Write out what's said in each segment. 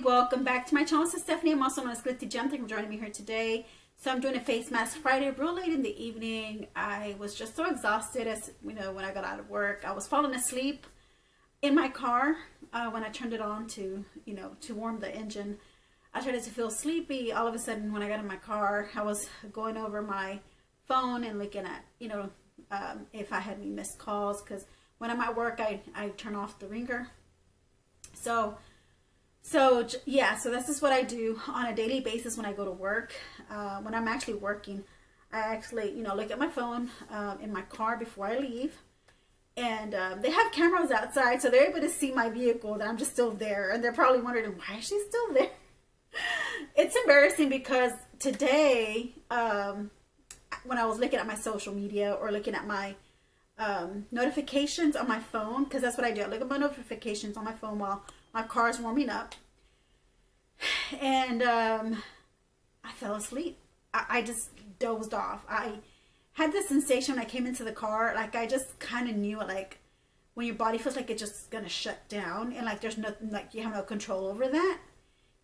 Welcome back to my channel. This is Stephanie. I'm also known as GENGLOW. Thank you for joining me here today. So I'm doing a face mask Friday real late in the evening. I was just so exhausted as you know when I got out of work. I was falling asleep in my car when I turned it on to warm the engine. I started to feel sleepy. All of a sudden when I got in my car, I was going over my phone and looking at if I had any missed calls, because when I'm at work I turn off the ringer. So this is what I do on a daily basis when I go to work. When I'm actually working, I actually, look at my phone in my car before I leave. And they have cameras outside, so they're able to see my vehicle, that I'm just still there. And they're probably wondering, why is she still there? It's embarrassing because today, when I was looking at my social media or looking at my notifications on my phone, because that's what I do. I look at my notifications on my phone while my car is warming up, and I fell asleep. I just dozed off. I had this sensation when I came into the car, like I just kind of knew it, like when your body feels like it's just gonna shut down and like there's nothing, like you have no control over that.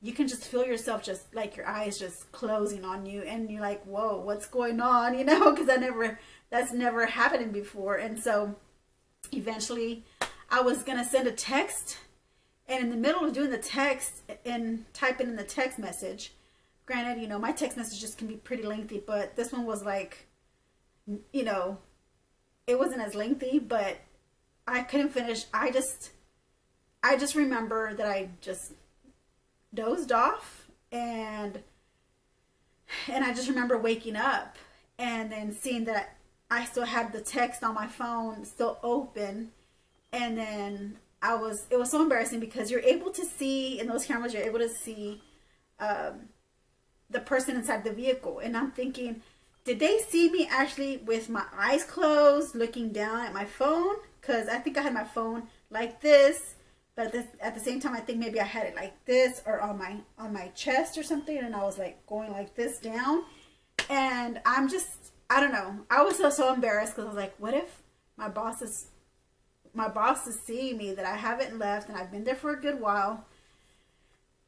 You can just feel yourself just like your eyes just closing on you, and you're like, whoa, what's going on? Because that's never happened before. And so eventually I was gonna send a text, and in the middle of doing the text and typing in the text message, granted, my text messages can be pretty lengthy, but this one was like, it wasn't as lengthy, but I couldn't finish. I just remember that I just dozed off, and I just remember waking up and then seeing that I still had the text on my phone still open. And then it was so embarrassing because you're able to see in those cameras, you're able to see the person inside the vehicle. And I'm thinking, did they see me actually with my eyes closed looking down at my phone? Because I think I had my phone like this, but at the same time I think maybe I had it like this or on my chest or something, and I was like going like this down. And I don't know, I was so embarrassed because I was like, what if my boss is seeing me, that I haven't left and I've been there for a good while.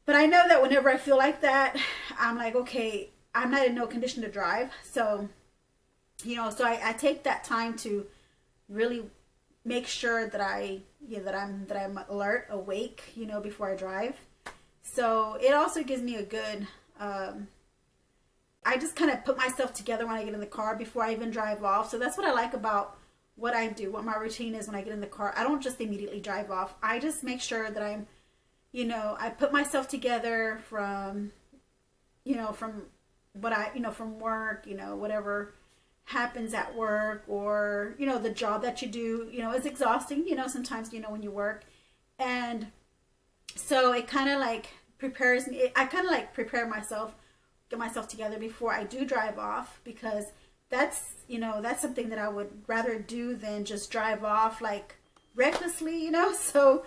But I know that whenever I feel like that, I'm like, okay, I'm not in no condition to drive. So, so I take that time to really make sure that I'm alert, awake, before I drive. So it also gives me a good, I just kind of put myself together when I get in the car before I even drive off. So that's what I like about what I do, what my routine is when I get in the car. I don't just immediately drive off. I just make sure that I'm, I put myself together from what from work, whatever happens at work, or, the job that you do, is exhausting, sometimes, when you work. And so it kind of like prepares me. I kind of like prepare myself, get myself together before I do drive off, because that's something that I would rather do than just drive off like recklessly, So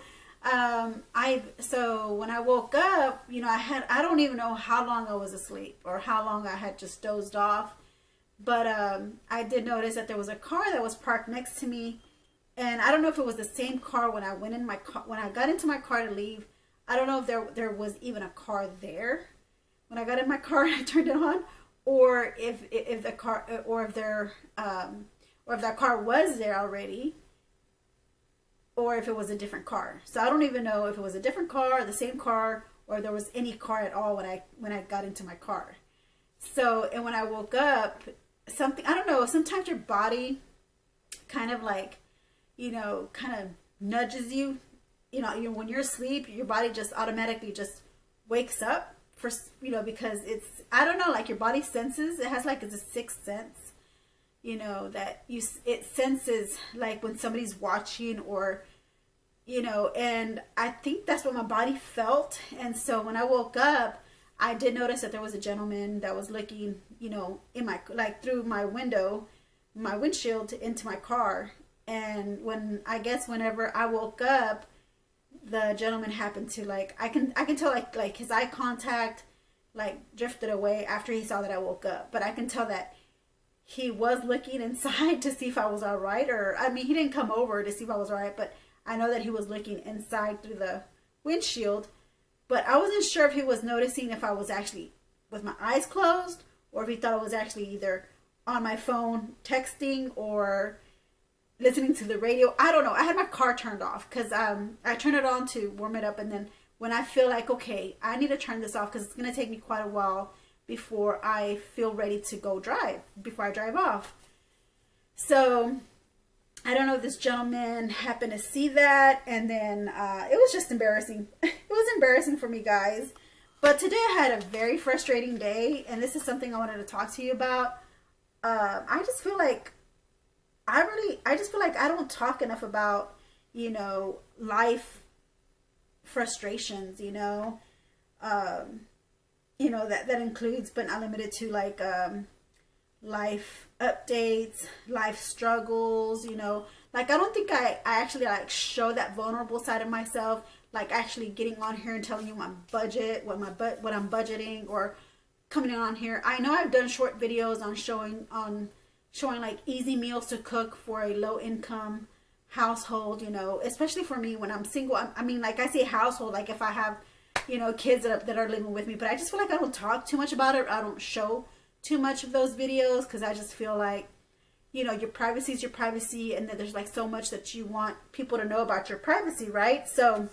so when I woke up, I don't even know how long I was asleep or how long I had just dozed off, but I did notice that there was a car that was parked next to me, and I don't know if it was the same car when I went in my car, when I got into my car to leave. I don't know if there was even a car there when I got in my car and I turned it on, or if the car, or if that car was there already, or if it was a different car. So I don't even know if it was a different car, the same car, or there was any car at all when I got into my car. So, and when I woke up, I don't know, sometimes your body kind of like, kind of nudges you, when you're asleep, your body just automatically just wakes up for, because it's, I don't know, like your body senses, it has like, it's a sixth sense, that it senses like when somebody's watching, or, and I think that's what my body felt. And so when I woke up, I did notice that there was a gentleman that was looking, in my, like through my window, my windshield into my car. And whenever I woke up, the gentleman happened to like, I can tell like his eye contact like drifted away after he saw that I woke up, but I can tell that he was looking inside to see if I was all right, or I mean, he didn't come over to see if I was all right, but I know that he was looking inside through the windshield. But I wasn't sure if he was noticing if I was actually with my eyes closed, or if he thought I was actually either on my phone texting or listening to the radio. I don't know. I had my car turned off because I turned it on to warm it up, and then when I feel like, okay, I need to turn this off because it's going to take me quite a while before I feel ready to go drive, before I drive off. So I don't know if this gentleman happened to see that, and then it was just embarrassing. It was embarrassing for me, guys. But today I had a very frustrating day, and this is something I wanted to talk to you about. I just feel like I just feel like I don't talk enough about, you know, life frustrations, you know, that includes but not limited to like life updates, life struggles, you know. Like, I don't think I actually like show that vulnerable side of myself, like actually getting on here and telling you my budget, what I'm budgeting, or coming on here. I know I've done short videos on showing like easy meals to cook for a low income household, you know, especially for me when I'm single. I mean, like, I say household, like if I have, you know, kids that are living with me, but I just feel like I don't talk too much about it. I don't show too much of those videos because I just feel like, you know, your privacy is your privacy, and that there's like so much that you want people to know about your privacy, right? So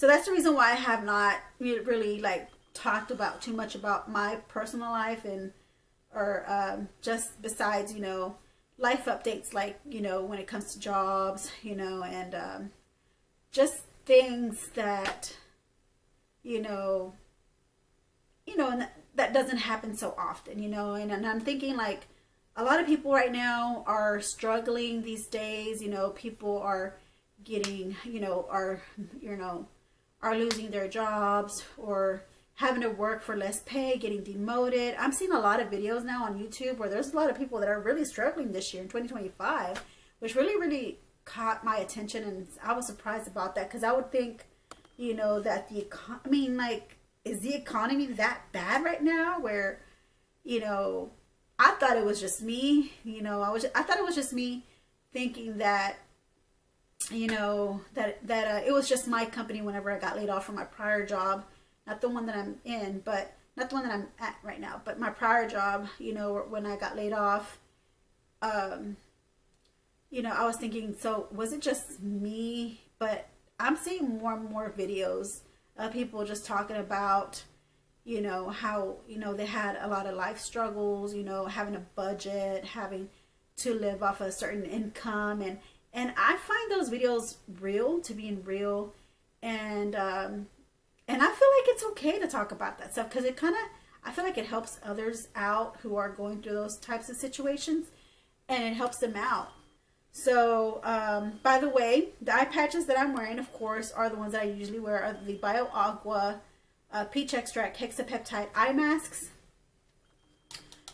that's the reason why I have not really like talked about too much about my personal life, and or just besides, you know, life updates, like, you know, when it comes to jobs, you know, and just things that, you know, and that doesn't happen so often, you know. And I'm thinking, like, a lot of people right now are struggling these days, you know. People are getting, are losing their jobs, or having to work for less pay, getting demoted. I'm seeing a lot of videos now on YouTube where there's a lot of people that are really struggling this year in 2025, which really caught my attention, and I was surprised about that, because I would think, you know, that is the economy that bad right now, where, you know, I thought it was just me, you know, I thought it was just me thinking that, you know, that it was just my company whenever I got laid off from my prior job. Not the one that I'm in, but not the one that I'm at right now, but my prior job, you know, when I got laid off, you know, I was thinking, so was it just me? But I'm seeing more and more videos of people just talking about, you know, how, you know, they had a lot of life struggles, you know, having a budget, having to live off a certain income. And I find those videos real, to being real. And I feel like it's okay to talk about that stuff, because I feel like it helps others out who are going through those types of situations, and it helps them out. So, by the way, the eye patches that I'm wearing, of course, are the ones that I usually wear, are the Bio Agua peach extract hexapeptide eye masks.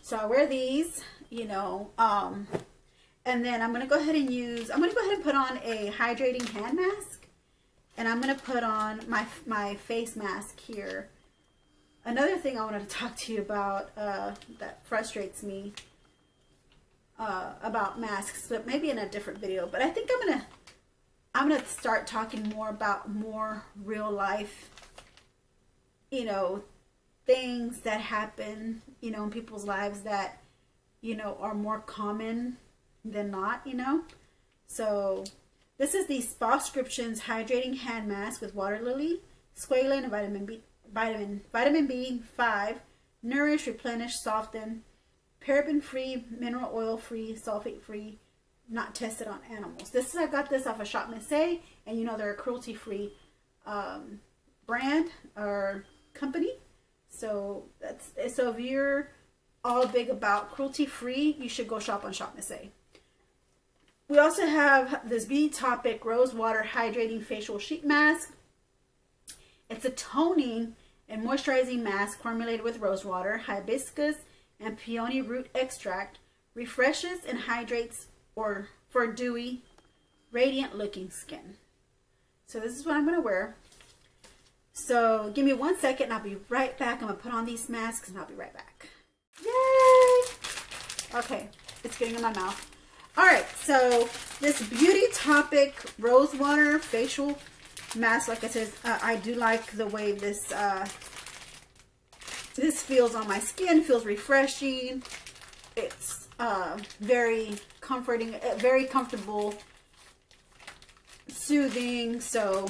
So I wear these, you know, and then I'm going to go ahead and put on a hydrating hand mask. And I'm going to put on my face mask here. Another thing I wanted to talk to you about that frustrates me about masks, but maybe in a different video. But I think I'm gonna start talking more about more real life, you know, things that happen, you know, in people's lives that, you know, are more common than not, you know. So this is the Spascriptions Hydrating Hand Mask with water lily, squalane, and vitamin B5. Nourish, replenish, soften. Paraben-free, mineral oil-free, sulfate-free, not tested on animals. I got this off of Shop Miss A, and you know they're a cruelty-free brand or company. So if you're all big about cruelty-free, you should go shop on Shop Miss A. We also have this Beauty Topic Rose Water Hydrating Facial Sheet Mask. It's a toning and moisturizing mask formulated with rose water, hibiscus, and peony root extract. Refreshes and hydrates for dewy, radiant looking skin. So this is what I'm going to wear. So give me 1 second and I'll be right back. I'm going to put on these masks and I'll be right back. Yay! Okay, it's getting in my mouth. Alright, so this Beauty Topic Rose Water Facial mask. Like I said, I do like the way this this feels on my skin. Feels refreshing. It's very comforting, very comfortable, soothing. So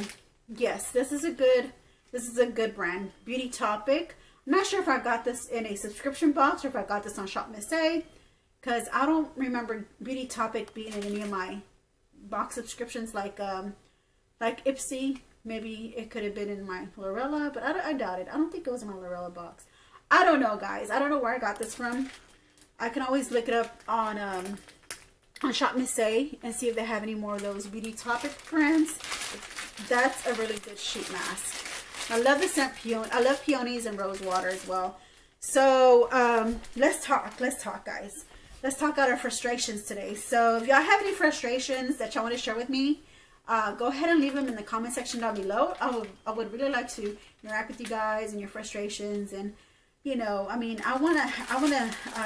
yes, this is a good brand. Beauty Topic. I'm not sure if I got this in a subscription box or if I got this on Shop Miss A, because I don't remember Beauty Topic being in any of my box subscriptions like Ipsy. Maybe it could have been in my Lorella, but I doubt it. I don't think it was in my Lorella box. I don't know, guys. I don't know where I got this from. I can always look it up on Shop Miss A and see if they have any more of those Beauty Topic brands. That's a really good sheet mask. I love the scent peony. I love peonies and rose water as well. So let's talk, guys. Let's talk out our frustrations today. So if y'all have any frustrations that y'all want to share with me, go ahead and leave them in the comment section down below. I would really like to interact with you guys and your frustrations. And you know, I mean, I wanna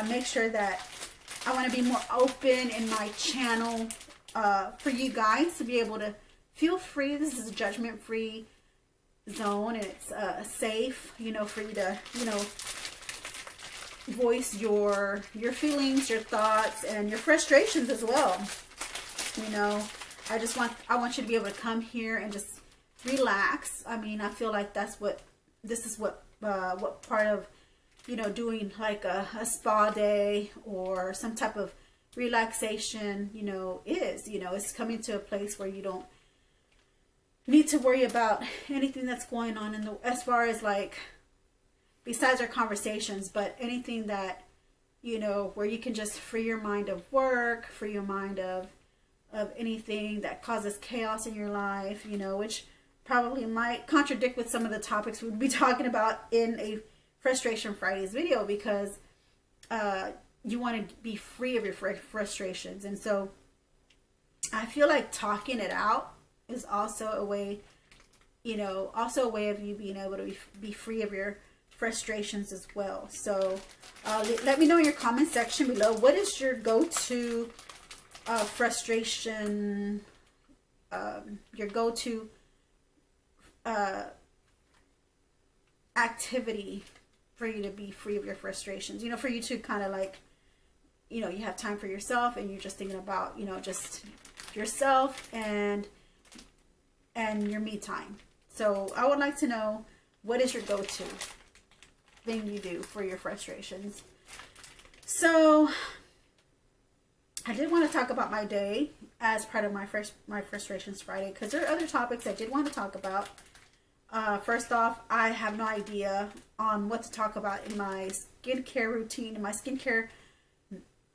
make sure that I want to be more open in my channel for you guys to be able to feel free. This is a judgment-free zone, and it's safe, you know, for you to, you know, voice your feelings, your thoughts, and your frustrations as well. You know, I want you to be able to come here and just relax. I mean, I feel like this is what part of, you know, doing like a spa day or some type of relaxation, you know, is, you know, it's coming to a place where you don't need to worry about anything that's going on in the, as far as like, besides our conversations, but anything that, you know, where you can just free your mind of work, free your mind of anything that causes chaos in your life, you know, which probably might contradict with some of the topics we'll be talking about in a Frustration Fridays video, because you want to be free of your frustrations. And so I feel like talking it out is also a way, you know, also a way of you being able to be free of your frustrations as well. So let me know in your comment section below, what is your go-to frustration, your go-to activity for you to be free of your frustrations, you know, for you to kind of like, you know, you have time for yourself and you're just thinking about, you know, just yourself and your me time. So I would like to know, what is your go-to thing you do for your frustrations? So I did want to talk about my day as part of my Frustrations Friday, because there are other topics I did want to talk about. First off, I have no idea on what to talk about in my skincare routine, in my skincare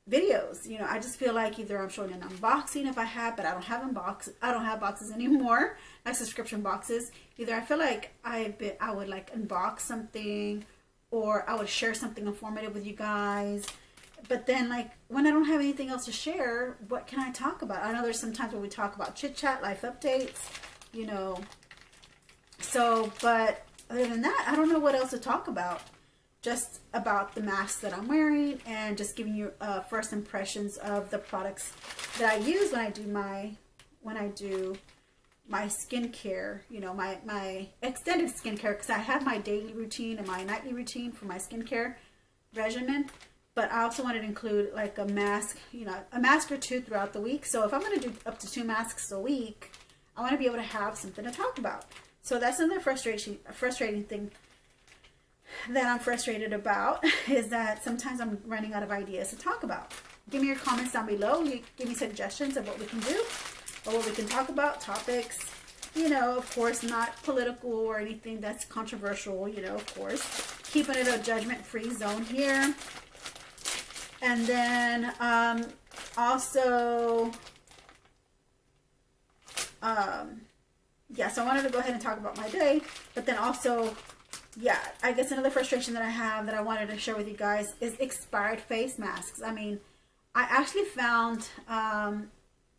videos. You know, I just feel like either I'm showing an unboxing if I have, but I don't have boxes anymore, like subscription boxes. Either I feel like I would like unbox something, or I would share something informative with you guys. But then, like, when I don't have anything else to share, what can I talk about? I know there's some times where we talk about chit chat, life updates, you know. So, but other than that, I don't know what else to talk about. Just about the mask that I'm wearing, and just giving you first impressions of the products that I use when I do my skincare, you know, my extended skincare, because I have my daily routine and my nightly routine for my skincare regimen. But I also wanted to include like a mask, you know, a mask or two throughout the week. So if I'm going to do up to 2 masks a week, I want to be able to have something to talk about. So that's another frustrating thing that I'm frustrated about, is that sometimes I'm running out of ideas to talk about. Give me your comments down below. Give me suggestions of what we can do or what we can talk about, topics, you know, of course, not political or anything that's controversial, you know, of course, keeping it a judgment-free zone here. And then also, yeah, so I wanted to go ahead and talk about my day, but then also, yeah, I guess another frustration that I have that I wanted to share with you guys is expired face masks. I mean, I actually found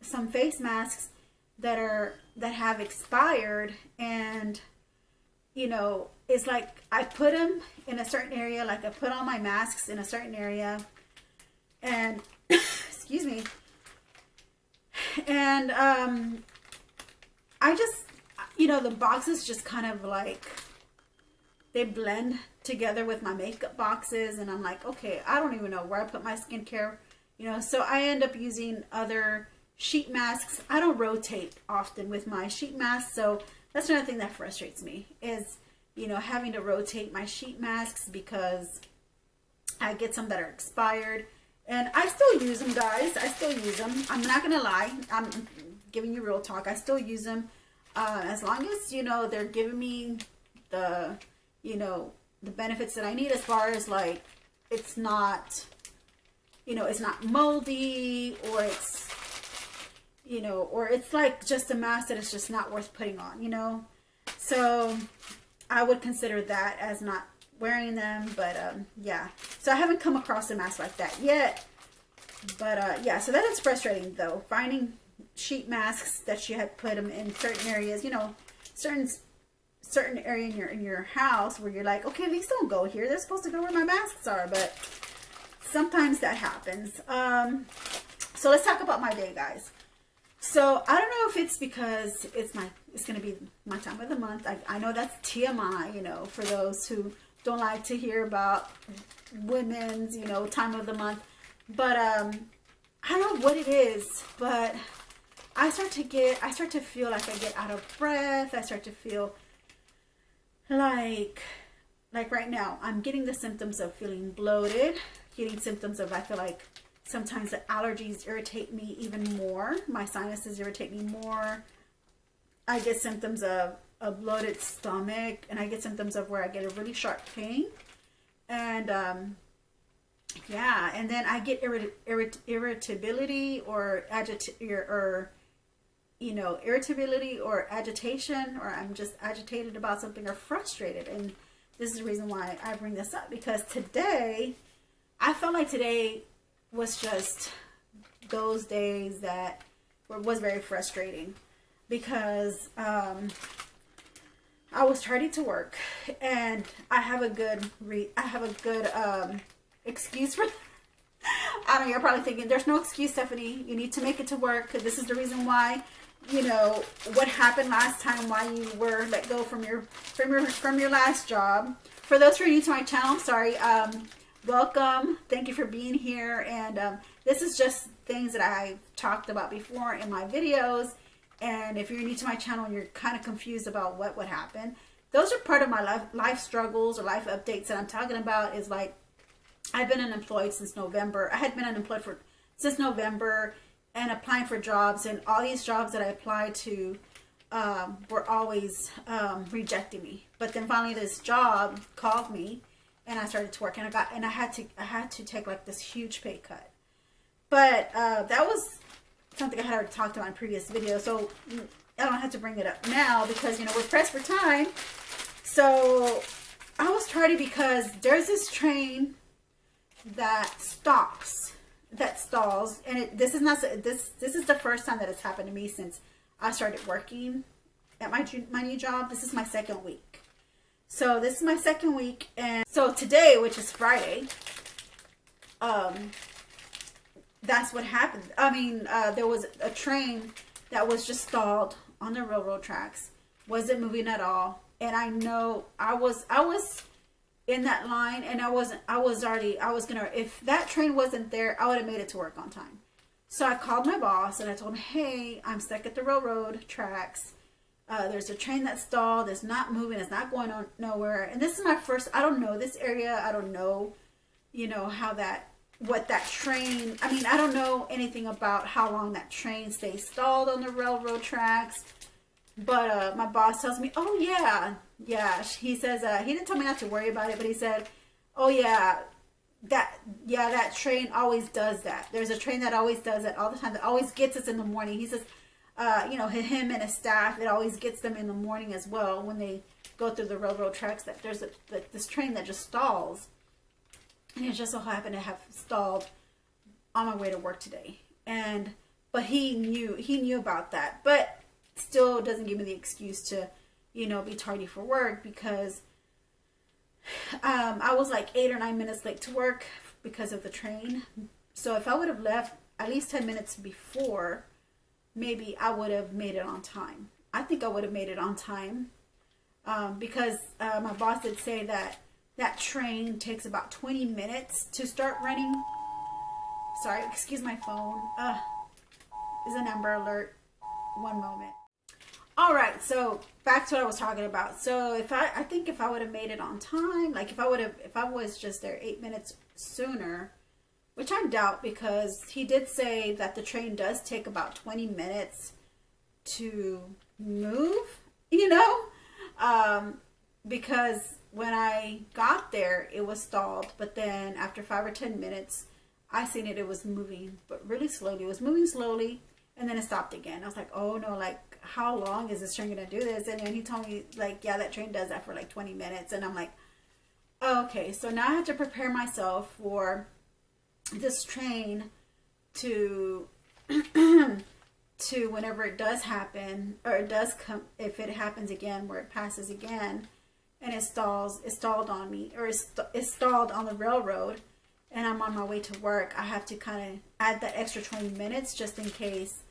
some face masks that have expired, and you know, it's like I put them in a certain area, like I put all my masks in a certain area, and excuse me, and I just, you know, the boxes just kind of like, they blend together with my makeup boxes, and I'm like, okay, I don't even know where I put my skincare, you know, so I end up using other sheet masks. I don't rotate often with my sheet masks, so that's another thing that frustrates me is, you know, having to rotate my sheet masks because I get some that are expired, and I still use them, guys. I still use them. I'm not gonna lie. I'm giving you real talk. I still use them as long as, you know, they're giving me the, you know, the benefits that I need, as far as like it's not, you know, it's not moldy, or it's, you know, or it's like just a mask that is just not worth putting on, you know. So I would consider that as not wearing them. But yeah, so I haven't come across a mask like that yet. But yeah, so that is frustrating though, finding sheet masks that you had put them in certain areas, you know, certain area in your house where you're like, okay, these don't go here, they're supposed to go where my masks are. But sometimes that happens. So let's talk about my day, guys. So I don't know if it's because it's going to be my time of the month. I know that's TMI, you know, for those who don't like to hear about women's, you know, time of the month. But I don't know what it is, but I start to feel like I get out of breath. I start to feel like right now I'm getting the symptoms of feeling bloated, getting symptoms of, I feel like sometimes the allergies irritate me even more. My sinuses irritate me more. I get symptoms of a bloated stomach, and I get symptoms of where I get a really sharp pain. And yeah, and then I get irritability or you know, irritability or agitation, or I'm just agitated about something or frustrated. And this is the reason why I bring this up, because today, I felt like today was just those days that was very frustrating, because I was starting to work, and I have a good excuse for I don't know, you're probably thinking there's no excuse, Stephanie, you need to make it to work, because this is the reason why, you know, what happened last time, why you were let go from your last job. For those who are new to my channel, sorry, welcome, thank you for being here. And this is just things that I've talked about before in my videos, and if you're new to my channel and you're kind of confused about what would happen, those are part of my life struggles or life updates that I'm talking about. Is like, I've been unemployed since November. I had been unemployed since November, and applying for jobs, and all these jobs that I applied to were always rejecting me. But then finally this job called me, and I started to work, and I had to take like this huge pay cut. But that was something I had already talked about in previous videos, so I don't have to bring it up now, because, you know, we're pressed for time. So I was tardy because there's this train that stalls, and this is the first time that it's happened to me since I started working at my new job. This is my second week. So this is my second week, and so today, which is Friday, that's what happened. I mean, there was a train that was just stalled on the railroad tracks, wasn't moving at all, and I know I was in that line, and if that train wasn't there, I would have made it to work on time. So I called my boss and I told him, hey, I'm stuck at the railroad tracks. There's a train that's stalled. It's not moving. It's not going on nowhere. And this is my first, I don't know this area. I don't know, you know, what that train, I mean, I don't know anything about how long that train stays stalled on the railroad tracks. But my boss tells me, oh yeah, he says, he didn't tell me not to worry about it, but he said, oh yeah, that train always does that. There's a train that always does it all the time, that always gets us in the morning. He says, you know, him and his staff, it always gets them in the morning as well when they go through the railroad tracks, that there's this train that just stalls. And it just so happened to have stalled on my way to work today. But he knew about that, but still doesn't give me the excuse to, you know, be tardy for work, because I was like 8 or 9 minutes late to work because of the train. So if I would have left at least 10 minutes before, maybe I would have made it on time. I think I would have made it on time, because my boss did say that that train takes about 20 minutes to start running. Sorry, excuse my phone. Is an Amber Alert. One moment. All right, so back to what I was talking about. So I think if I would have made it on time, like if I was just there 8 minutes sooner, which I doubt, because he did say that the train does take about 20 minutes to move, you know, because when I got there, it was stalled, but then after 5 or 10 minutes, I seen it was moving, but really slowly. It was moving slowly, and then it stopped again. I was like, oh no, like, how long is this train gonna do this? And then he told me, like, yeah, that train does that for like 20 minutes. And I'm like, oh, okay, so now I have to prepare myself for this train to to whenever it does happen, or it does come, if it happens again, where it passes again and it stalled on me, or it stalled on the railroad, and I'm on my way to work, I have to kind of add that extra 20 minutes just in case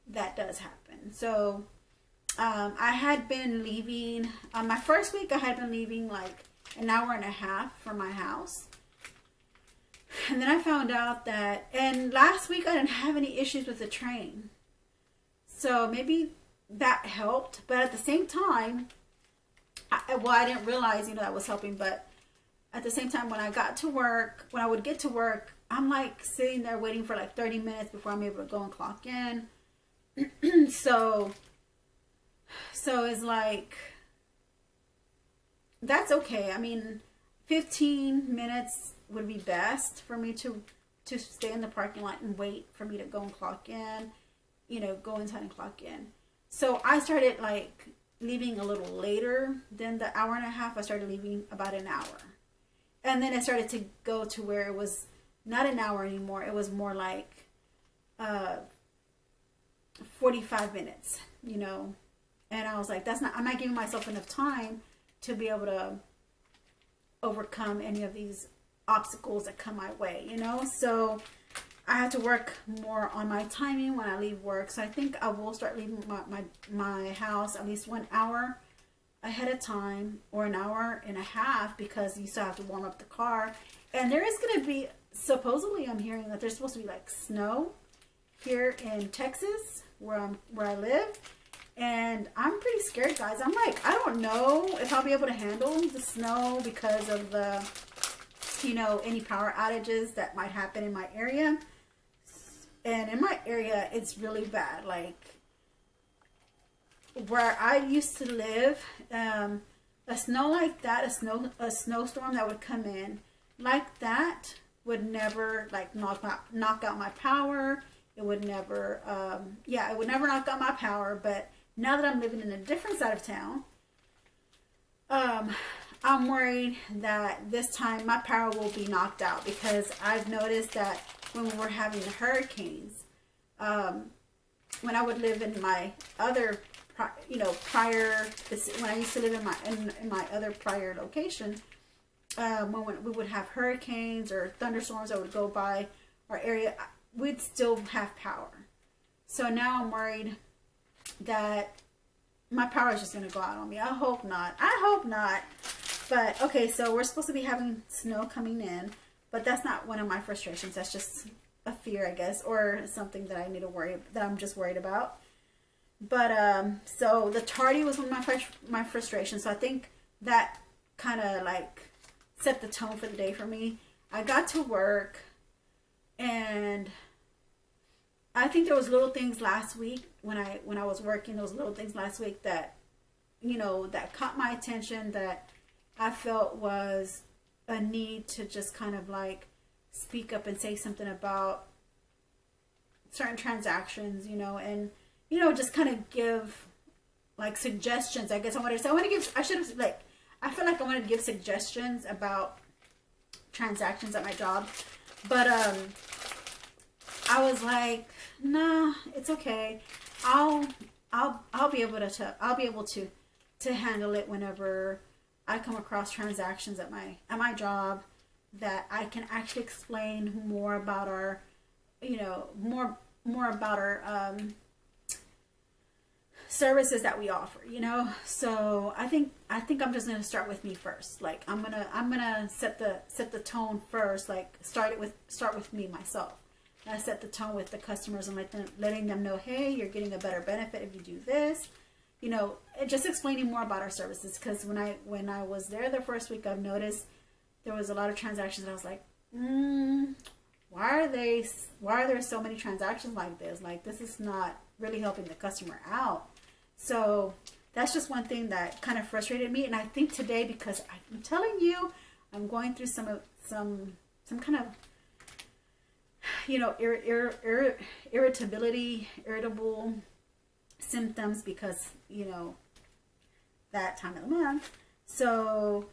that does happen. So I had been leaving, my first week I had been leaving like an hour and a half from my house. And then I found out that, and last week I didn't have any issues with the train. So maybe that helped. But at the same time, I didn't realize, you know, that was helping. But at the same time, when I got to work, when I would get to work, I'm like sitting there waiting for like 30 minutes before I'm able to go and clock in. So it's like, that's okay. I mean, 15 minutes would be best for me to stay in the parking lot and wait for me to go and clock in, you know, go inside and clock in. So I started like leaving a little later than the hour and a half. I started leaving about an hour. And then it started to go to where it was not an hour anymore. It was more like 45 minutes, you know. And I was like, I'm not giving myself enough time to be able to overcome any of these obstacles that come my way, you know. So I have to work more on my timing when I leave work. So I think I will start leaving my house at least 1 hour ahead of time, or an hour and a half, because you still have to warm up the car. And there is going to be, supposedly I'm hearing that there's supposed to be like snow here in Texas where I live. And I'm pretty scared, guys. I'm like, I don't know if I'll be able to handle the snow because of the, you know, any power outages that might happen in my area. And in my area, it's really bad. Like, where I used to live, a snow like that, a snowstorm that would come in like that would never like knock out my power. It would never, it would never knock out my power. But now that I'm living in a different side of town, I'm worried that this time my power will be knocked out, because I've noticed that when we were having the hurricanes, when I would live in my other, you know, when I used to live in my other prior location, when we would have hurricanes or thunderstorms that would go by our area, we'd still have power. So now I'm worried that my power is just going to go out on me. I hope not. I hope not. But, okay, so we're supposed to be having snow coming in. But that's not one of my frustrations. That's just a fear, I guess. Or something that I need to worry, that I'm just worried about. But, so the tardy was one of my frustrations. So I think that kind of, like, set the tone for the day for me. I got to work, and I think there was little things last week when I was working, those little things last week that, you know, that caught my attention, that I felt was a need to just kind of like speak up and say something about certain transactions, you know, and, you know, just kind of give like suggestions. I guess I wanted to say, I feel like I wanted to give suggestions about transactions at my job. But, I was like, nah, it's okay. I'll be able to handle it whenever I come across transactions at my job, that I can actually explain more about our, you know, more about our services that we offer, you know. So I think I'm just gonna start with me first. Like I'm gonna set the tone first. Like start with me myself. And I set the tone with the customers and letting them know, hey, you're getting a better benefit if you do this. You know, and just explaining more about our services. Because when I was there the first week, I've noticed there was a lot of transactions. And I was like, why are there so many transactions like this? Like, this is not really helping the customer out. So that's just one thing that kind of frustrated me. And I think today, because I'm telling you, I'm going through some kind of, you know, irritable symptoms because, you know, that time of the month. So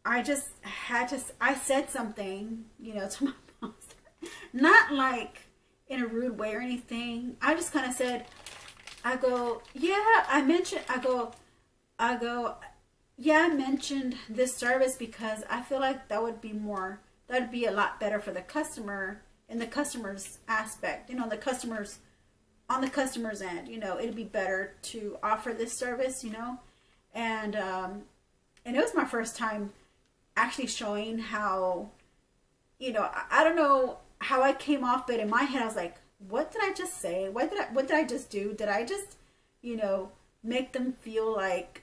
I just had to, I said something, you know, to my boss, not like in a rude way or anything. I just kind of said, I go, yeah, I mentioned this service because I feel like that would be a lot better for the customer in the customer's aspect, you know, on the customer's end, you know, it'd be better to offer this service, you know, and it was my first time actually showing how, you know, I don't know how I came off, but in my head I was like, what did I just say? What did I just do? Did I just, you know, make them feel like,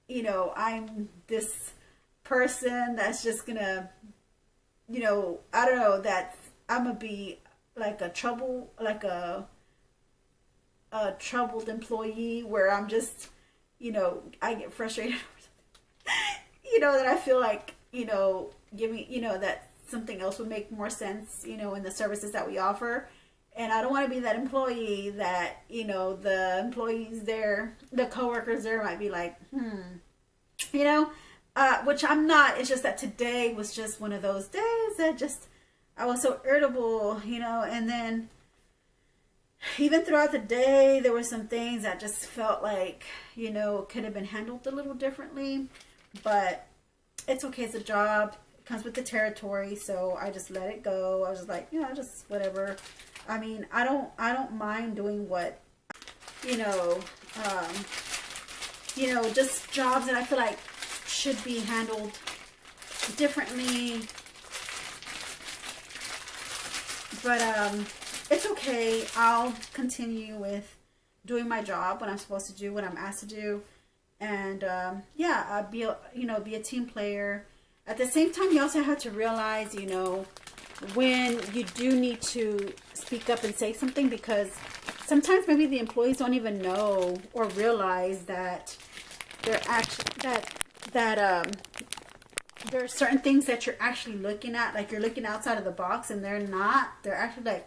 you know, I'm this person that's just gonna, you know, I don't know, that I'm gonna be like a troubled employee where I'm just, you know, I get frustrated, you know, that I feel like, you know, you know, that something else would make more sense, you know, in the services that we offer. And I don't want to be that employee that, you know, the employees there, the coworkers there might be like, you know, which I'm not. It's just that today was just one of those days that just, I was so irritable, you know, and then even throughout the day, there were some things that just felt like, you know, could have been handled a little differently, but it's okay. It's a job. It comes with the territory. So I just let it go. I was just like, you know, just whatever. I mean, I don't mind doing what, you know, just jobs that I feel like should be handled differently. But it's okay. I'll continue with doing my job, what I'm supposed to do, what I'm asked to do, and yeah, I'll be a team player. At the same time, you also have to realize, you know, when you do need to speak up and say something, because sometimes maybe the employees don't even know or realize that they're actually there are certain things that you're actually looking at, like you're looking outside of the box, and they're not. They're actually like,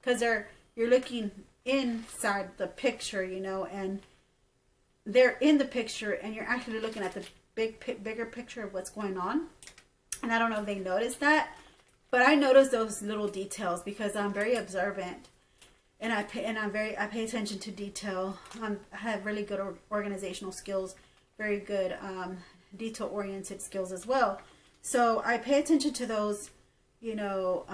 because you're looking inside the picture, you know, and they're in the picture, and you're actually looking at the bigger picture of what's going on. And I don't know if they noticed that, but I notice those little details because I'm very observant, and I pay attention to detail. I have really good organizational skills, very good detail-oriented skills as well. So I pay attention to those, you know,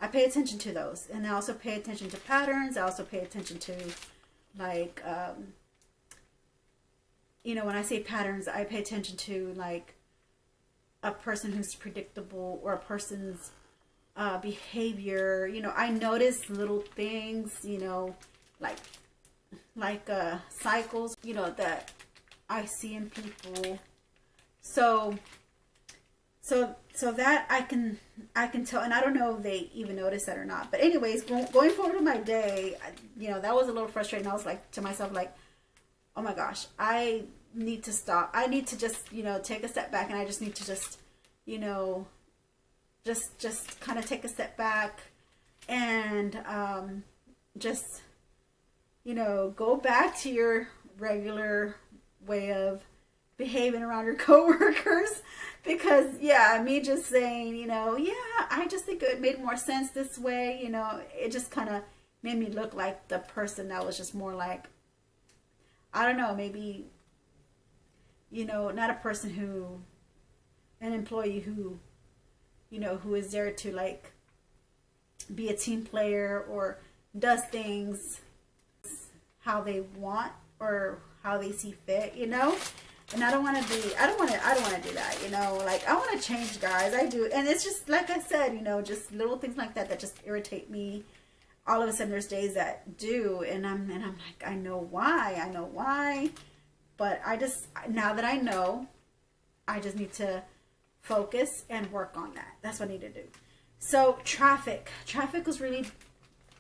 I pay attention to those, and I also pay attention to patterns. I also pay attention to, like, you know, when I say patterns, I pay attention to, like, a person who's predictable, or a person's behavior. You know, I notice little things, you know, like cycles, you know, that I see in people. So that I can tell, and I don't know if they even notice that or not. But anyways, going forward in my day, you know, that was a little frustrating. I was like to myself, like, oh my gosh, I need to stop. I need to just, you know, take a step back, and I just need to just, you know, just kind of take a step back and just, you know, go back to your regular way of behaving around your coworkers. Because yeah, me just saying, you know, yeah, I just think it made more sense this way, you know, it just kind of made me look like the person that was just more like, I don't know, maybe, you know, not a person who, an employee who, you know, who is there to, like, be a team player or does things how they want or how they see fit, you know. And I don't want to be, I don't want to do that, you know. Like, I want to change, guys. I do. And it's just, like I said, you know, just little things like that that just irritate me. All of a sudden, there's days that do. And I'm like, I know why. But I just, now that I know, I just need to focus and work on that. That's what I need to do. So, traffic. Traffic was really,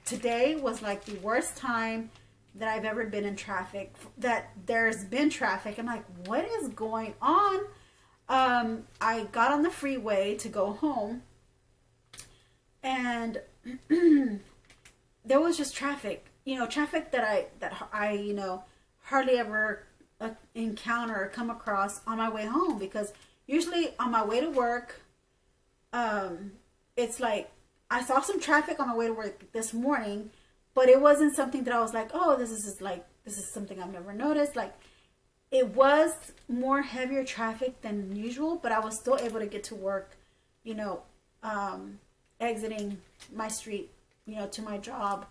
today was like the worst time that I've ever been in traffic, that there's been traffic. I'm like, what is going on? I got on the freeway to go home, and there was just traffic, you know, traffic that I you know, hardly ever encounter or come across on my way home, because usually on my way to work, it's like, I saw some traffic on my way to work this morning, but it wasn't something that I was like, oh, this is something I've never noticed. Like, it was more heavier traffic than usual, but I was still able to get to work, you know, exiting my street, you know, to my job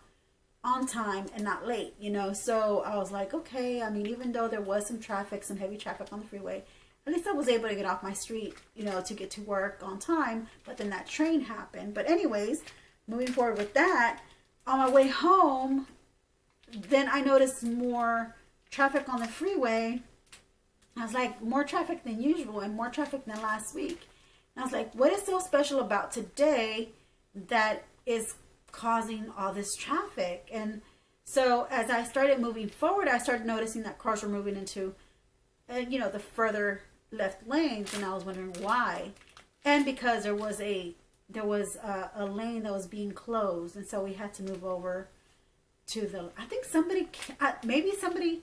on time and not late, you know. So I was like, okay, I mean, even though there was some traffic, some heavy traffic on the freeway, at least I was able to get off my street, you know, to get to work on time. But then that train happened. But anyways, moving forward with that, on my way home, then I noticed more traffic on the freeway. I was like, more traffic than usual and more traffic than last week. And I was like, what is so special about today that is causing all this traffic? And so as I started moving forward, I started noticing that cars were moving into, you know, the further left lanes, and I was wondering why. And because there was a lane that was being closed, and so we had to move over to the, I think somebody, maybe somebody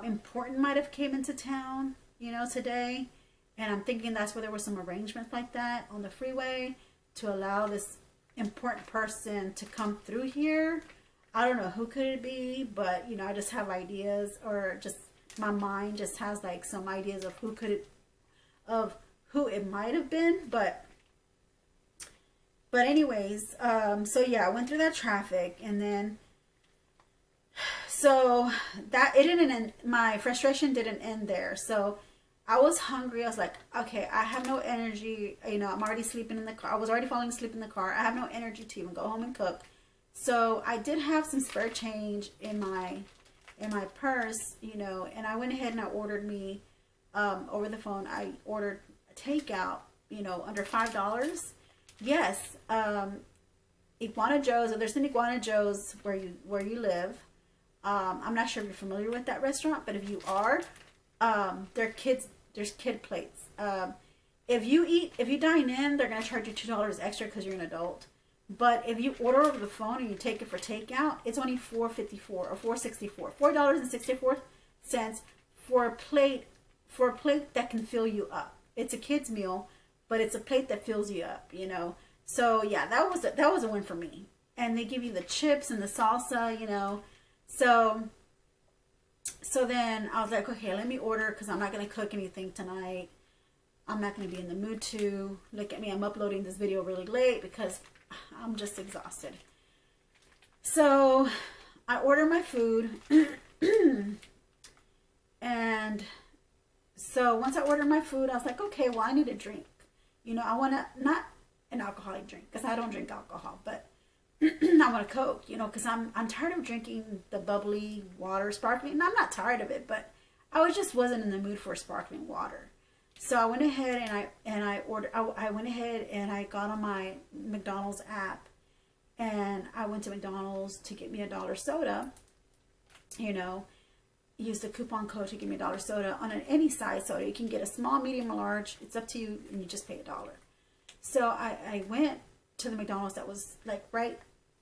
important might have came into town, you know, today. And I'm thinking that's where there were some arrangements like that on the freeway to allow this important person to come through here. I don't know who could it be, but, you know, I just have ideas, or just my mind just has like some ideas of who it might have been. But anyways, so yeah, I went through that traffic, and then, so that, it didn't end, my frustration didn't end there. So I was hungry. I was like, okay, I have no energy. You know, I'm already sleeping in the car. I was already falling asleep in the car. I have no energy to even go home and cook. So I did have some spare change in my purse, you know, and I went ahead and I ordered me, over the phone, I ordered a takeout, you know, under $5. Yes, Iguana Joe's, or there's an Iguana Joe's where you live. I'm not sure if you're familiar with that restaurant, but if you are, there's kid plates. If you dine in, they're going to charge you $2 extra because you're an adult. But if you order over the phone and you take it for takeout, it's only $4.54 or $4.64, $4.64 for a plate that can fill you up. It's a kid's meal, but it's a plate that fills you up, you know. So yeah, that was a win for me. And they give you the chips and the salsa, you know. So then I was like, okay, let me order, because I'm not going to cook anything tonight. I'm not going to be in the mood to. Look at me, I'm uploading this video really late because I'm just exhausted. So I order my food. And so once I ordered my food, I was like, okay, well, I need a drink. You know, I want to, not an alcoholic drink, because I don't drink alcohol, but I want a Coke, you know, because I'm tired of drinking the bubbly water, sparkling. And I'm not tired of it, but I wasn't in the mood for sparkling water. So I went ahead and I ordered. I went ahead and I got on my McDonald's app, and I went to McDonald's to get me a $1 soda. You know, use the coupon code to give me a $1 soda on any size soda. You can get a small, medium, or large. It's up to you, and you just pay $1. So I went to the McDonald's that was like right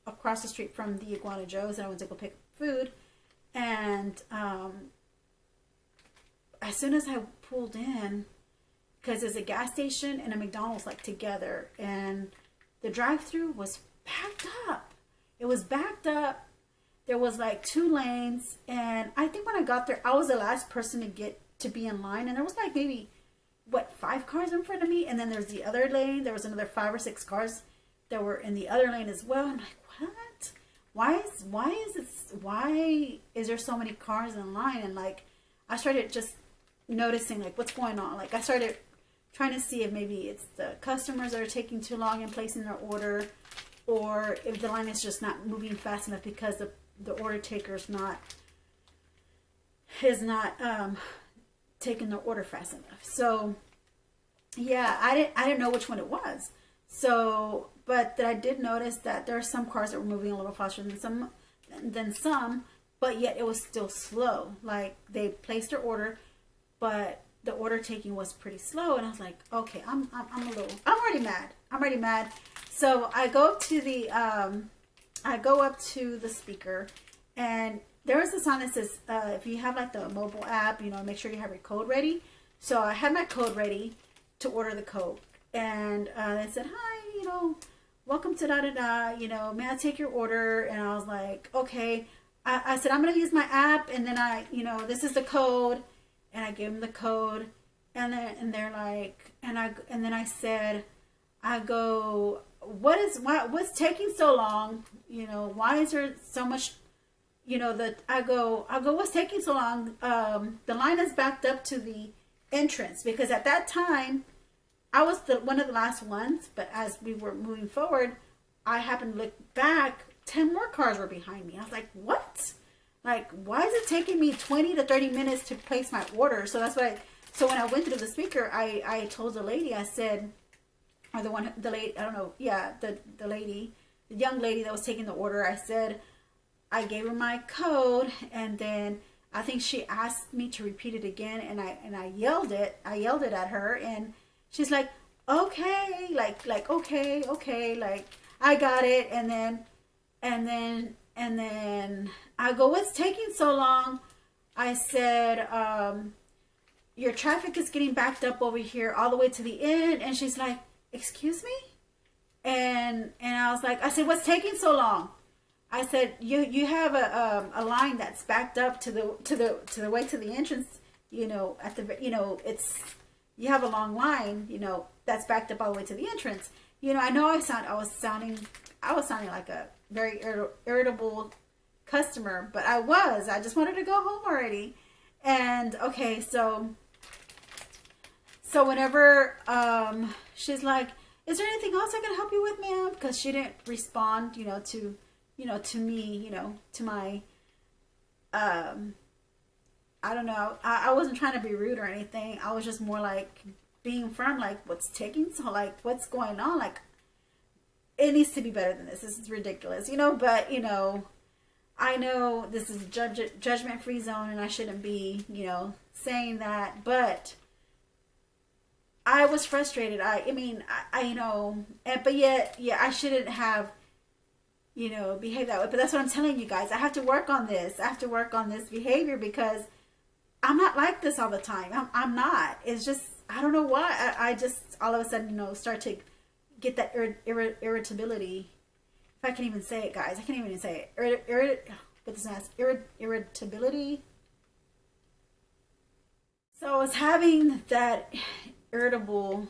across the street from the Iguana Joe's, and I went to go pick up food. And as soon as I pulled in, because there's a gas station and a McDonald's like together, and the drive-thru was backed up. It was backed up. There was like 2 lanes, and I think when I got there, I was the last person to be in line, and there was like maybe, what, 5 cars in front of me, and then there's the other lane. There was another 5 or 6 cars that were in the other lane as well. I'm like, why is there so many cars in line? And like, I started just noticing like what's going on. Like I started trying to see if maybe it's the customers that are taking too long in placing their order, or if the line is just not moving fast enough because the order taker is not taking the order fast enough. So yeah, I didn't know which one it was. So, but I did notice that there are some cars that were moving a little faster than some, but yet it was still slow. Like they placed their order, but the order taking was pretty slow. And I was like, okay, I'm already mad. I'm already mad. So I go up to the speaker, and there was a sign that says, if you have like the mobile app, you know, make sure you have your code ready. So I had my code ready to order the code, and they said, hi, you know, welcome to da-da-da, you know, may I take your order? And I was like, okay. I said, I'm going to use my app, and then you know, this is the code, and I gave them the code, and they're like, and then I said, I go, what's taking so long? You know, why is there so much, you know, I go, what's taking so long? The line is backed up to the entrance, because at that time I was one of the last ones, but as we were moving forward, I happened to look back, 10 more cars were behind me. I was like, what? Like, why is it taking me 20 to 30 minutes to place my order? So that's why, so when I went through the speaker, I told the lady, I said, or the lady, I don't know, yeah, the lady, the young lady that was taking the order, I said, I gave her my code, and then I think she asked me to repeat it again, and I yelled it at her, and she's like, okay, like okay, like I got it. And then I go, what's taking so long? I said, your traffic is getting backed up over here all the way to the end. And she's like, excuse me? And I was like, I said, what's taking so long? I said, you have a line that's backed up to the way to the entrance, you know, at the, you know, you have a long line, you know, that's backed up all the way to the entrance. You know, I know I was sounding like a very irritable customer, but I just wanted to go home already. And okay, so whenever she's like, is there anything else I can help you with, ma'am? Because she didn't respond, to me, to my I don't know. I wasn't trying to be rude or anything. I was just more like being firm, like, what's taking so, like, what's going on? Like, it needs to be better than this. This is ridiculous, but, I know this is a judgment-free zone, and I shouldn't be, saying that, but I was frustrated. But yet, yeah, I shouldn't have, behave that way. But that's what I'm telling you guys. I have to work on this. I have to work on this behavior, because I'm not like this all the time. I'm not. It's just, I don't know why. I just all of a sudden, start to get that irritability. If I can even say it, guys. I can't even say it. Irritability. So I was having that irritable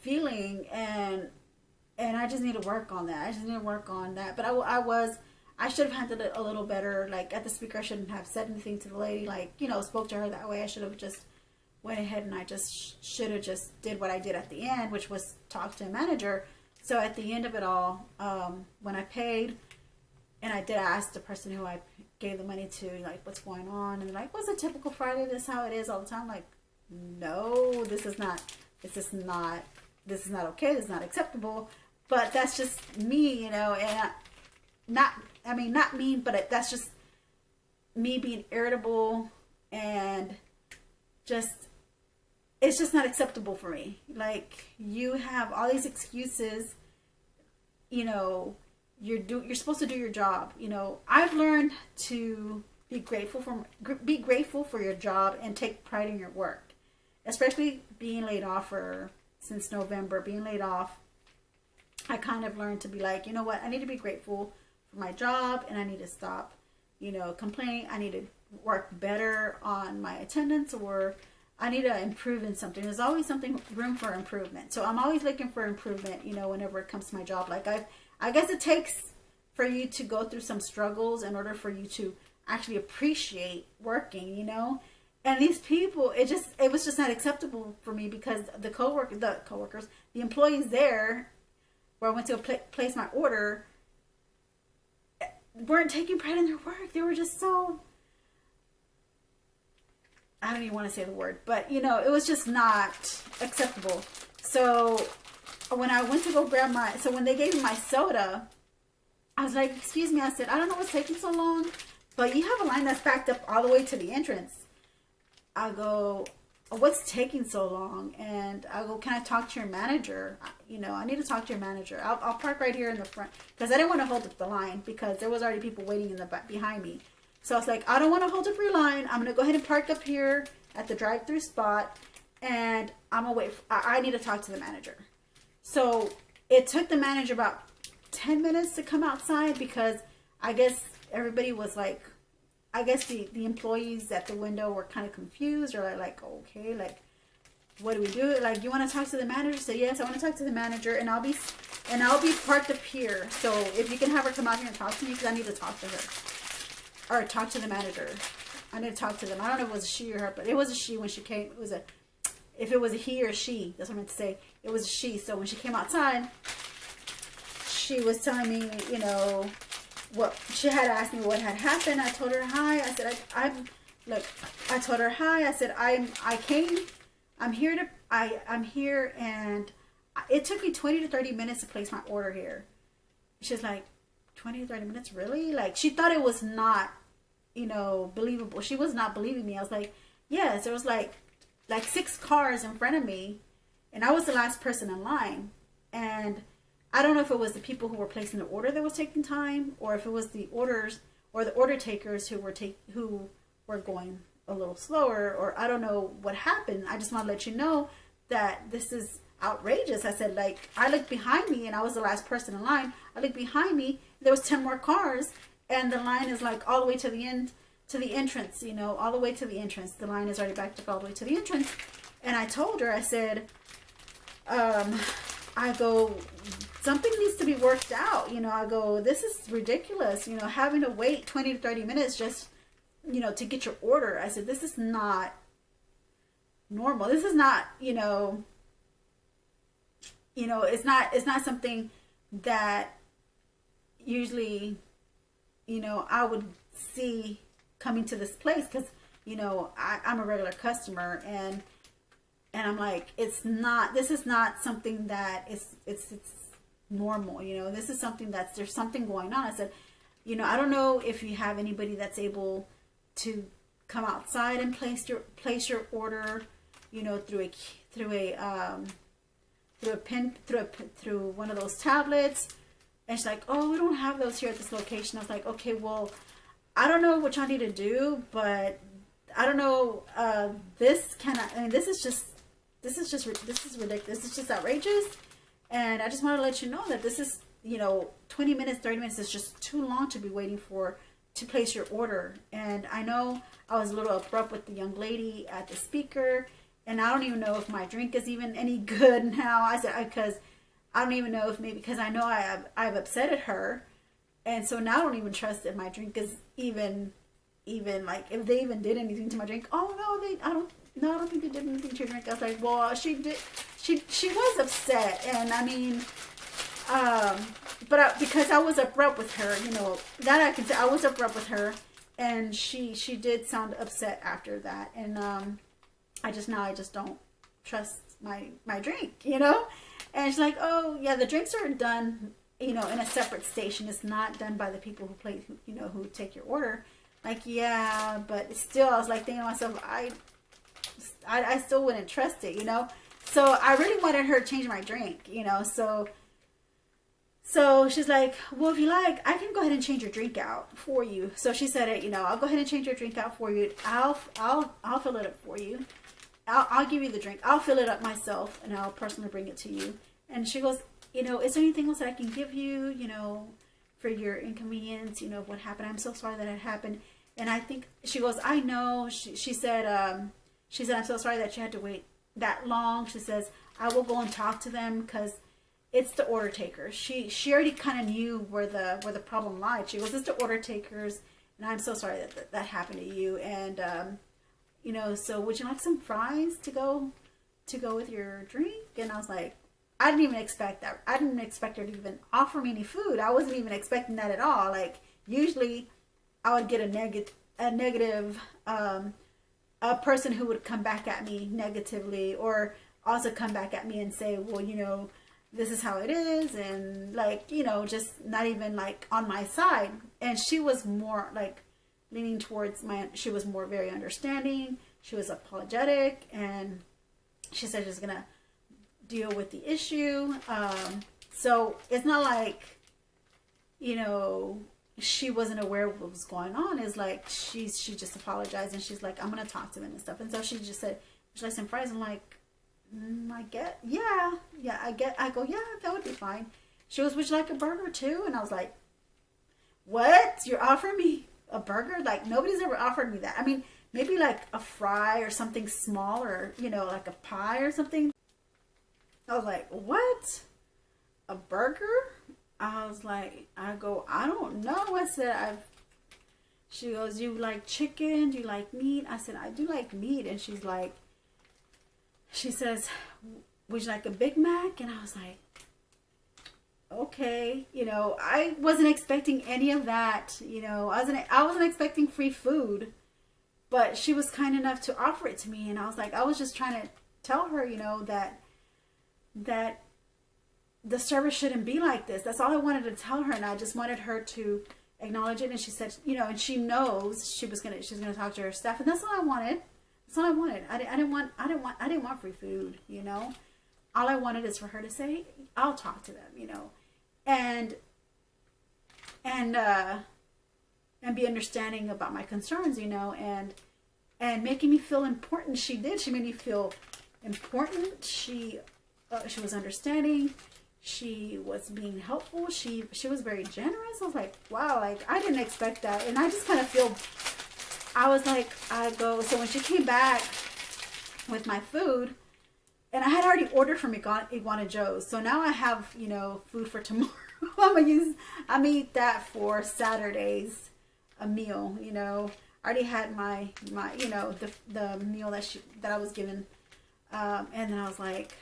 feeling, and I just need to work on that. I just need to work on that. But I should have handled it a little better. Like, at the speaker, I shouldn't have said anything to the lady. Like, spoke to her that way. I should have just went ahead, and I just should have just did what I did at the end, which was talk to a manager. So at the end of it all, when I paid, and I did ask the person who I gave the money to, like, what's going on? And they're like, what's a typical Friday? This is how it is all the time. Like, no, this is not okay. This is not acceptable. But that's just me, and not mean, but that's just me being irritable, and it's just not acceptable for me. Like, you have all these excuses, you're supposed to do your job. I've learned to be grateful for your job and take pride in your work, especially being laid off since November, being laid off. I kind of learned to be like, you know what, I need to be grateful for my job, and I need to stop, complaining. I need to work better on my attendance, or I need to improve in something. There's always room for improvement. So I'm always looking for improvement, whenever it comes to my job. Like, I guess it takes for you to go through some struggles in order for you to actually appreciate working, you know? And these people, it was just not acceptable for me, because the employees there where I went to place my order weren't taking pride in their work. They were just so, I don't even want to say the word, but you know, it was just not acceptable. So when I went to go grab when they gave me my soda, I was like, excuse me, I said, I don't know what's taking so long, but you have a line that's backed up all the way to the entrance. I go, what's taking so long? And I go, can I talk to your manager? You know, I need to talk to your manager. I'll park right here in the front, because I didn't want to hold up the line, because there was already people waiting in the back behind me. So I was like, I don't want to hold up your line. I'm going to go ahead and park up here at the drive-through spot, and I'm going to wait. I need to talk to the manager. So it took the manager about 10 minutes to come outside, because I guess everybody was like, I guess the employees at the window were kind of confused, or like, okay, like, what do we do? Like, you want to talk to the manager? So yes, I want to talk to the manager, and I'll be parked up here. So if you can have her come out here and talk to me, because I need to talk to her, or talk to the manager. I need to talk to them. I don't know if it was a she or her, but it was a she when she came. If it was a he or a she, that's what I meant to say. It was a she. So when she came outside, she was telling me, you know, what she had asked me what had happened. I told her hi. I said, I told her hi. I said, I'm here, and it took me 20 to 30 minutes to place my order here. She's like, 20 to 30 minutes, really? Like, she thought it was not, you know, believable. She was not believing me. I was like, yes. There was like 6 cars in front of me, and I was the last person in line. And I don't know if it was the people who were placing the order that was taking time, or if it was the orders or the order takers who were going a little slower, or I don't know what happened. I just want to let you know that this is outrageous. I said, like, I looked behind me, and I was the last person in line. I looked behind me, there was 10 more cars, and the line is like all the way to the end, to the entrance, you know, all the way to the entrance. The line is already backed up all the way to the entrance. And I told her, I said, I go, something needs to be worked out. You know, I go, this is ridiculous, you know, having to wait 20 to 30 minutes just, you know, to get your order. I said, this is not normal. This is not, you know, it's not something that usually, you know, I would see coming to this place, because, you know, I'm a regular customer, and I'm like, this is not something that it's normal, you know. This is something there's something going on. I said, you know, I don't know if you have anybody that's able to come outside and place your order, you know, through one of those tablets. And she's like, oh, we don't have those here at this location. I was like, okay, well, I don't know what y'all need to do, but I don't know, this is ridiculous. This is just outrageous. And I just want to let you know that this is, you know, 20 minutes, 30 minutes is just too long to be waiting to place your order. And I know I was a little abrupt with the young lady at the speaker, and I don't even know if my drink is even any good now. I said, because I don't even know if maybe, because I know I've upsetted her. And so now I don't even trust if my drink is even like, if they even did anything to my drink. Oh no, I don't think they did anything to your drink. I was like, well, she did. She was upset, and I mean, because I was abrupt with her, you know, that I can say I was abrupt with her, and she did sound upset after that, and I just don't trust my drink, you know. And she's like, oh yeah, the drinks are done, you know, in a separate station. It's not done by the people who take your order. Like, yeah, but still, I was like thinking to myself, I still wouldn't trust it, you know. So I really wanted her to change my drink, you know. So she's like, well, if you like, I can go ahead and change your drink out for you. So she said, you know, I'll go ahead and change your drink out for you. I'll fill it up for you. I'll give you the drink. I'll fill it up myself, and I'll personally bring it to you. And she goes, you know, is there anything else that I can give you, you know, for your inconvenience, you know, of what happened? I'm so sorry that it happened. And I think, she goes, I know. She said, I'm so sorry that you had to wait that long. She says, I will go and talk to them, because it's the order takers. She already kind of knew where the problem lied. She goes, it's the order takers, and I'm so sorry that happened to you. And you know, so would you like some fries to go with your drink? And I was like, I didn't even expect that. I didn't expect her to even offer me any food. I wasn't even expecting that at all. Like, usually I would get a negative a person who would come back at me negatively, or also come back at me and say, well, you know, this is how it is, and like, you know, just not even like on my side. And she was more like leaning towards she was more very understanding. She was apologetic, and she said she's gonna deal with the issue. So it's not like, you know, she wasn't aware of what was going on. It's like she just apologized, and she's like, I'm gonna talk to them and stuff. And so she just said, would you like some fries? I'm like, I get, yeah, I go, yeah, that would be fine. She goes, would you like a burger too? And I was like, what? You're offering me a burger? Like, nobody's ever offered me that. I mean, maybe like a fry or something small, or, you know, like a pie or something. I was like, what? A burger? I was like, I go, I don't know. I said, she goes, you like chicken? Do you like meat? I said, I do like meat. And she's like, she says, would you like a Big Mac? And I was like, okay. You know, I wasn't expecting any of that. You know, I wasn't expecting free food, but she was kind enough to offer it to me. And I was like, I was just trying to tell her, you know, that the service shouldn't be like this. That's all I wanted to tell her. And I just wanted her to acknowledge it. And she said, you know, and she knows she's gonna talk to her staff. And that's all I wanted. That's all I wanted. I didn't want free food, you know. All I wanted is for her to say, I'll talk to them, you know, and be understanding about my concerns, you know, and making me feel important. She did. She made me feel important. She was understanding. She was being helpful. She was very generous. I was like, wow, like, I didn't expect that. And I just kind of feel, I was like, so when she came back with my food, and I had already ordered from Iguana Joe's, so now I have, you know, food for tomorrow. I'm gonna eat that for Saturday's a meal, you know. I already had my you know, the meal that I was given, and then I was like,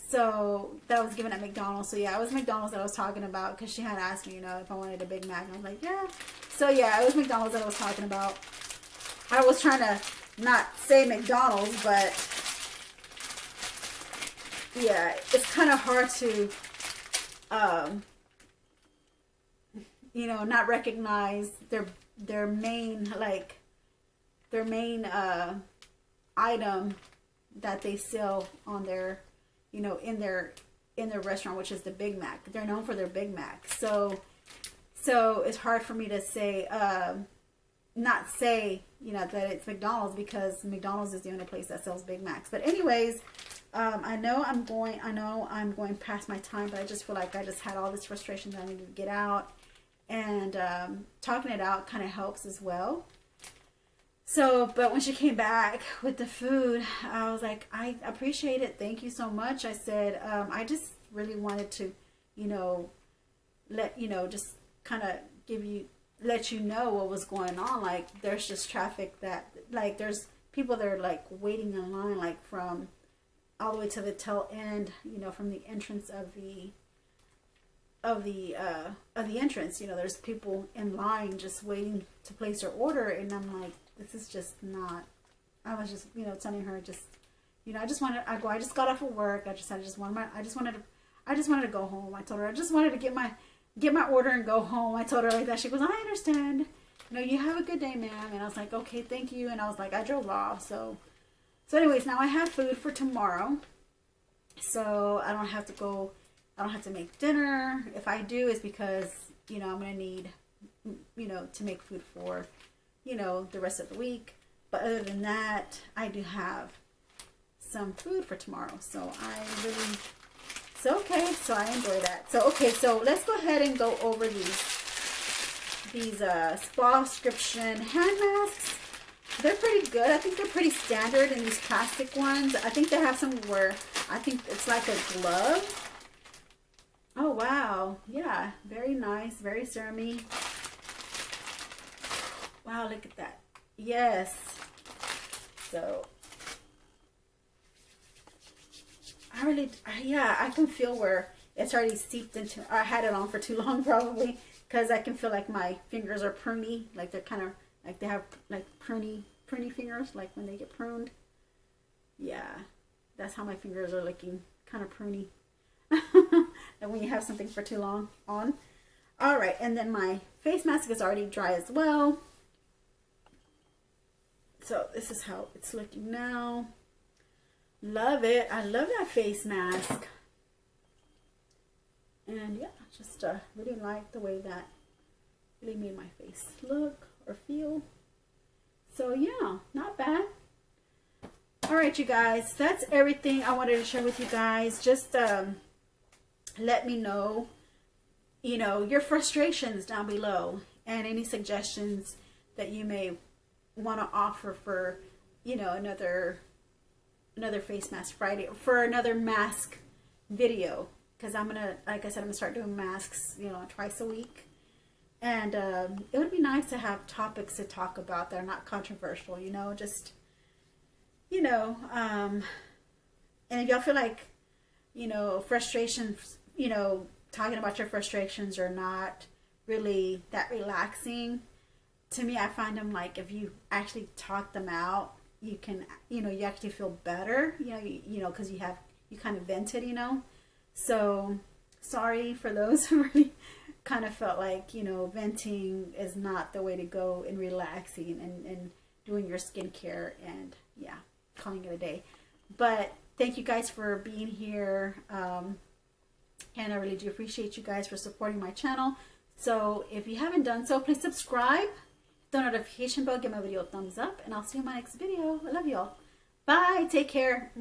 so that I was given at McDonald's. So yeah, it was McDonald's that I was talking about, because she had asked me, you know, if I wanted a Big Mac, and I was like, yeah. So yeah, it was McDonald's that I was talking about. I was trying to not say McDonald's, but yeah, it's kind of hard to, you know, not recognize their main item that they sell on their, you know, in their restaurant, which is the Big Mac. They're known for their Big Mac. So it's hard for me to say, not say, you know, that it's McDonald's, because McDonald's is the only place that sells Big Macs. But anyways, I know I'm going past my time, but I just feel like I just had all this frustration that I needed to get out, and talking it out kind of helps as well. So, but when she came back with the food, I was like, I appreciate it. Thank you so much. I said, I just really wanted to, you know, just kind of let you know what was going on. Like, there's just traffic that, like, there's people that are like waiting in line, like from all the way to the tail end, you know, from the entrance of the entrance, you know, there's people in line just waiting to place their order. And I'm like, this is just not, I was just, you know, telling her, just, you know, I just got off of work. I just wanted to go home. I told her I just wanted to get my order and go home. I told her like that. She goes, I understand. You know, you have a good day, ma'am. And I was like, okay, thank you. And I was like, I drove off. So anyways, now I have food for tomorrow. So I don't have to make dinner. If I do, it's because, you know, I'm going to need, you know, to make food for, you know, the rest of the week. But other than that, I do have some food for tomorrow. So okay, so I enjoy that. So okay, so let's go ahead and go over these spa prescription hand masks. They're pretty good. I think they're pretty standard in these plastic ones. I think they have some where I think it's like a glove. Oh, wow. Yeah, very nice. Very serumy. Wow, look at that. Yes. So, yeah, I can feel where it's already seeped into, I had it on for too long probably, because I can feel like my fingers are pruny, like they're kind of, like they have like pruny fingers, like when they get pruned. Yeah, that's how my fingers are looking, kind of pruny. And when you have something for too long on. All right, and then my face mask is already dry as well. So this is how it's looking now. Love it. I love that face mask. And yeah, just really like the way that really made my face look or feel. So yeah, not bad. All right, you guys, that's everything I wanted to share with you guys. Just let me know, you know, your frustrations down below and any suggestions that you may want to offer for, you know, another face mask Friday, for another mask video, because I'm gonna, like I said, I'm gonna start doing masks, you know, twice a week. And it would be nice to have topics to talk about that are not controversial, you know, just, you know, and if y'all feel like, you know, frustrations, you know, talking about your frustrations are not really that relaxing. To me, I find them like, if you actually talk them out, you can, you know, you actually feel better, you know, because you kind of vented, you know. So sorry for those who really kind of felt like, you know, venting is not the way to go in relaxing and doing your skincare, and yeah, calling it a day. But thank you guys for being here. And I really do appreciate you guys for supporting my channel. So if you haven't done so, please subscribe, hit the notification bell, give my video a thumbs up, and I'll see you in my next video. I love y'all. Bye. Take care.